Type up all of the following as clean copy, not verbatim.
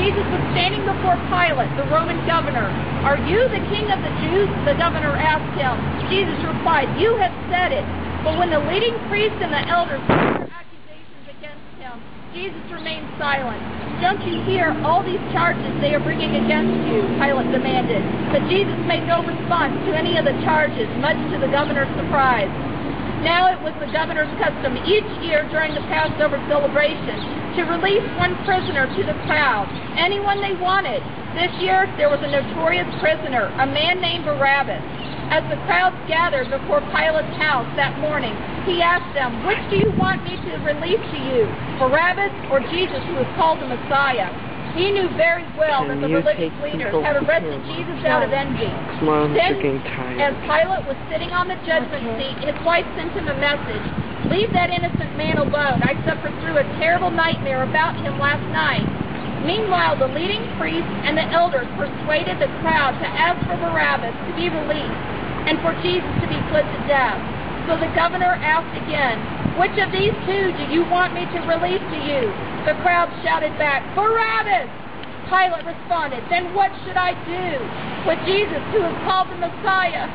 Jesus was standing before Pilate, the Roman governor. "Are you the king of the Jews?" the governor asked him. Jesus replied, "You have said it." But when the leading priests and the elders made their accusations against him, Jesus remained silent. "Don't you hear all these charges they are bringing against you?" Pilate demanded. But Jesus made no response to any of the charges, much to the governor's surprise. Now it was the governor's custom each year during the Passover celebration to release one prisoner to the crowd, anyone they wanted. This year there was a notorious prisoner, a man named Barabbas. As the crowds gathered before Pilate's house that morning, he asked them, "Which do you want me to release to you, Barabbas or Jesus, who is called the Messiah?" He knew very well that the religious leaders had arrested Jesus out of envy. Then, as Pilate was sitting on the judgment seat, his wife sent him a message. "Leave that innocent man alone. I suffered through a terrible nightmare about him last night." Meanwhile, the leading priests and the elders persuaded the crowd to ask for Barabbas to be released and for Jesus to be put to death. So the governor asked again, "Which of these two do you want me to release to you?" The crowd shouted back, "Barabbas!" Pilate responded, "Then what should I do with Jesus, who is called the Messiah?"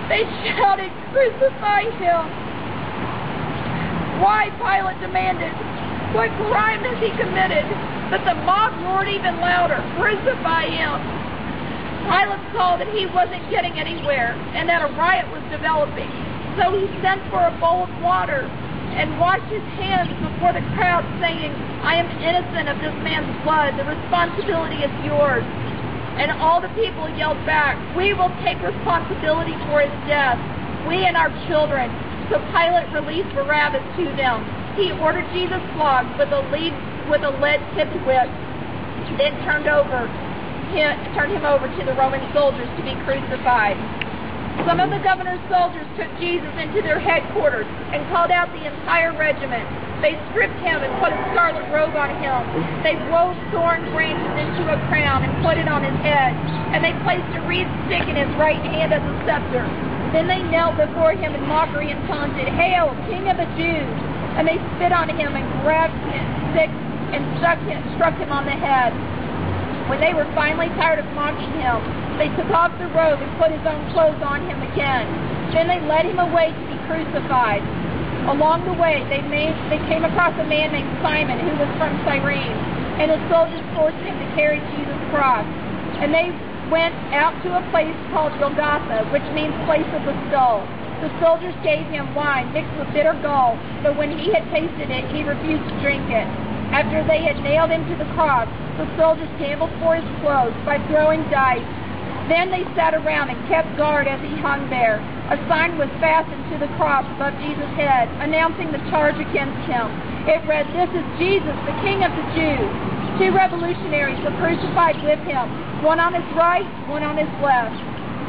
They shouted, "Crucify him!" "Why?" Pilate demanded. "What crime has he committed?" But the mob roared even louder, "Crucify him!" Pilate saw that he wasn't getting anywhere and that a riot was developing. So he sent for a bowl of water and washed his hands before the crowd, saying, "I am innocent of this man's blood. The responsibility is yours." And all the people yelled back, "We will take responsibility for his death, we and our children." So Pilate released Barabbas to them. He ordered Jesus flogged with a lead-tipped whip, then turned him over to the Roman soldiers to be crucified. Some of the governor's soldiers took Jesus into their headquarters and called out the entire regiment. They stripped him and put a scarlet robe on him. They wove thorn branches into a crown and put it on his head. And they placed a reed stick in his right hand as a scepter. Then they knelt before him in mockery and taunted, "Hail, King of the Jews!" And they spit on him and grabbed his stick and struck him on the head. When they were finally tired of mocking him, they took off the robe and put his own clothes on him again. Then they led him away to be crucified. Along the way, they came across a man named Simon, who was from Cyrene, and the soldiers forced him to carry Jesus' cross. And they went out to a place called Golgotha, which means place of the skull. The soldiers gave him wine mixed with bitter gall, but when he had tasted it, he refused to drink it. After they had nailed him to the cross, the soldiers gambled for his clothes by throwing dice. Then they sat around and kept guard as he hung there. A sign was fastened to the cross above Jesus' head, announcing the charge against him. It read, "This is Jesus, the King of the Jews." 2 revolutionaries were crucified with him, one on his right, one on his left.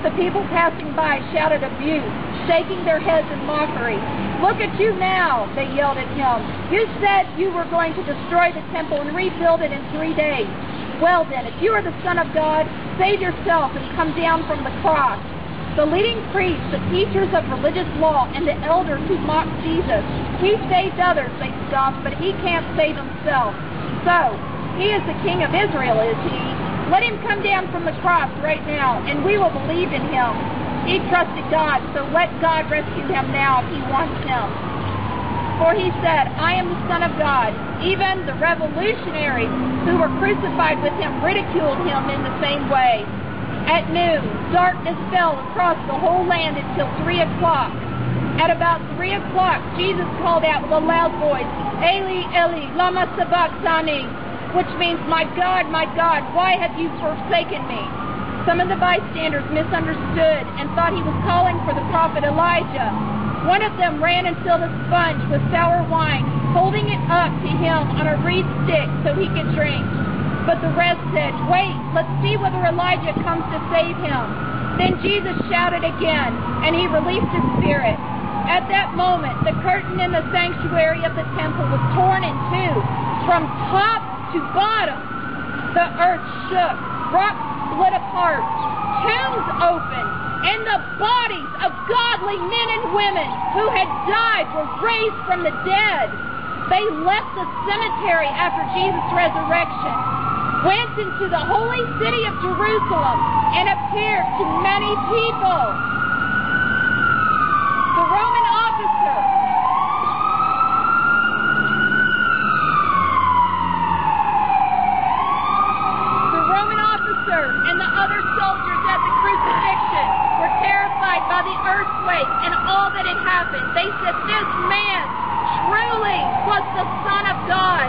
The people passing by shouted abuse, shaking their heads in mockery. "Look at you now," they yelled at him. "You said you were going to destroy the temple and rebuild it in 3 days. Well then, if you are the Son of God, save yourself and come down from the cross." The leading priests, the teachers of religious law, and the elders who mocked Jesus, "He saved others," they scoffed, "but he can't save himself. So, he is the King of Israel, is he? Let him come down from the cross right now, and we will believe in him. He trusted God, so let God rescue him now if he wants him." For he said, "I am the Son of God." Even the revolutionaries who were crucified with him ridiculed him in the same way. At noon, darkness fell across the whole land until 3 o'clock. At about 3 o'clock, Jesus called out with a loud voice, "Eli, Eli, lama sabachthani," which means, my God, why have you forsaken me?" Some of the bystanders misunderstood and thought he was calling for the prophet Elijah. One of them ran and filled a sponge with sour wine, holding it up to him on a reed stick so he could drink. But the rest said, "Wait, let's see whether Elijah comes to save him." Then Jesus shouted again, and he released his spirit. At that moment, the curtain in the sanctuary of the temple was torn in two, from top to bottom. The earth shook, rocks split apart, tombs opened, and the bodies of godly men and women who had died were raised from the dead. They left the cemetery after Jesus' resurrection. went into the holy city of Jerusalem and appeared to many people. The Roman officer and the other soldiers at the crucifixion were terrified by the earthquake and all that had happened. They said, "This man truly was the Son of God."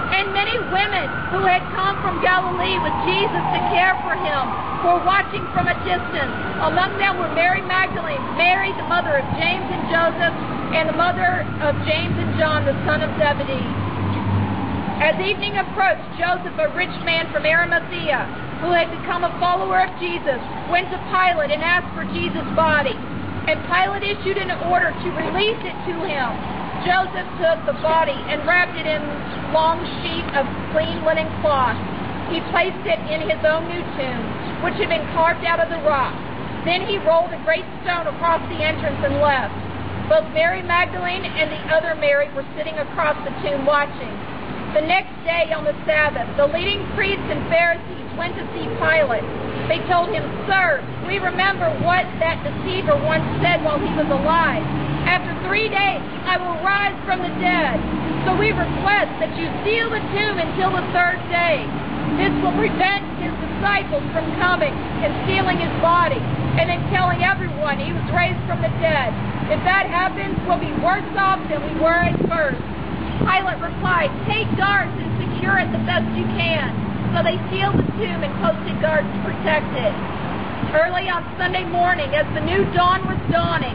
And many women who had come from Galilee with Jesus to care for him were watching from a distance. Among them were Mary Magdalene, Mary, the mother of James and Joseph, and the mother of James and John, the son of Zebedee. As evening approached, Joseph, a rich man from Arimathea, who had become a follower of Jesus, went to Pilate and asked for Jesus' body. And Pilate issued an order to release it to him. Joseph took the body and wrapped it in a long sheet of clean linen cloth. He placed it in his own new tomb, which had been carved out of the rock. Then he rolled a great stone across the entrance and left. Both Mary Magdalene and the other Mary were sitting across the tomb watching. The next day on the Sabbath, the leading priests and Pharisees went to see Pilate. They told him, "Sir, we remember what that deceiver once said while he was alive. After 3 days, I will rise from the dead. So we request that you seal the tomb until the 3rd day. This will prevent his disciples from coming and stealing his body and then telling everyone he was raised from the dead. If that happens, we'll be worse off than we were at first." Pilate replied, "Take guards and secure it the best you can." So they sealed the tomb and posted guards to protect it. Early on Sunday morning, as the new dawn was dawning,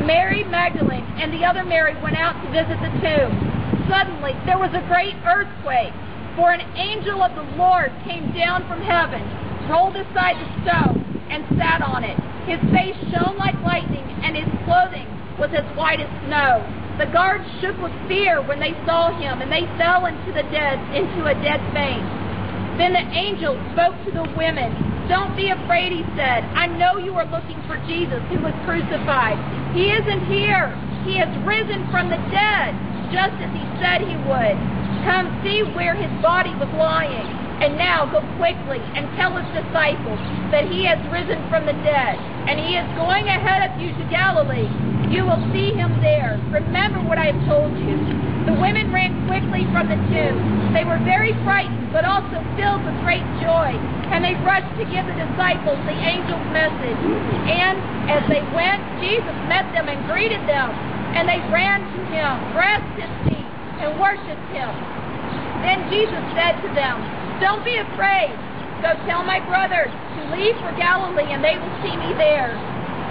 Mary Magdalene and the other Mary went out to visit the tomb. Suddenly, there was a great earthquake, for an angel of the Lord came down from heaven, rolled aside the stone, and sat on it. His face shone like lightning, and his clothing was as white as snow. The guards shook with fear when they saw him, and they fell into a dead faint. Then the angel spoke to the women. "Don't be afraid," he said. "I know you are looking for Jesus who was crucified. He isn't here. He has risen from the dead, just as he said he would. Come see where his body was lying. And now go quickly and tell his disciples that he has risen from the dead, and he is going ahead of you to Galilee. You will see him there. Remember what I have told you." The women ran quickly from the tomb. They were very frightened, but also filled with great joy, and they rushed to give the disciples the angel's message. And as they went, Jesus met them and greeted them, and they ran to him, grasped his feet, and worshipped him. Then Jesus said to them, "Don't be afraid. Go tell my brothers to leave for Galilee, and they will see me there."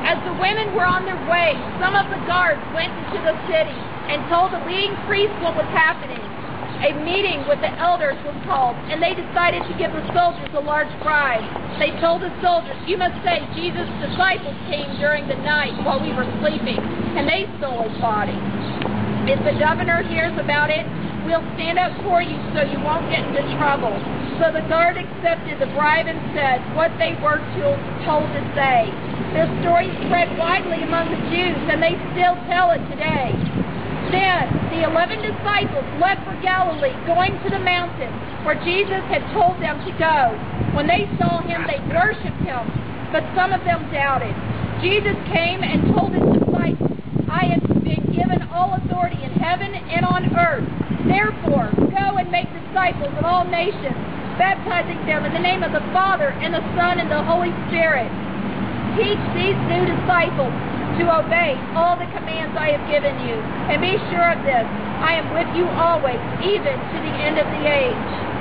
As the women were on their way, some of the guards went into the city and told the leading priests what was happening. A meeting with the elders was called, and they decided to give the soldiers a large bribe. They told the soldiers, "You must say Jesus' disciples came during the night while we were sleeping, and they stole his body. If the governor hears about it, we'll stand up for you so you won't get into trouble." So the guard accepted the bribe and said what they were told to say. This story spread widely among the Jews, and they still tell it today. Then the 11 disciples left for Galilee, going to the mountain where Jesus had told them to go. When they saw him, they worshipped him, but some of them doubted. Jesus came and told his disciples, "I have been given all authority in heaven and on earth. Therefore, go and make disciples of all nations, baptizing them in the name of the Father and the Son and the Holy Spirit. Teach these new disciples to obey all the commands I have given you. And be sure of this, I am with you always, even to the end of the age."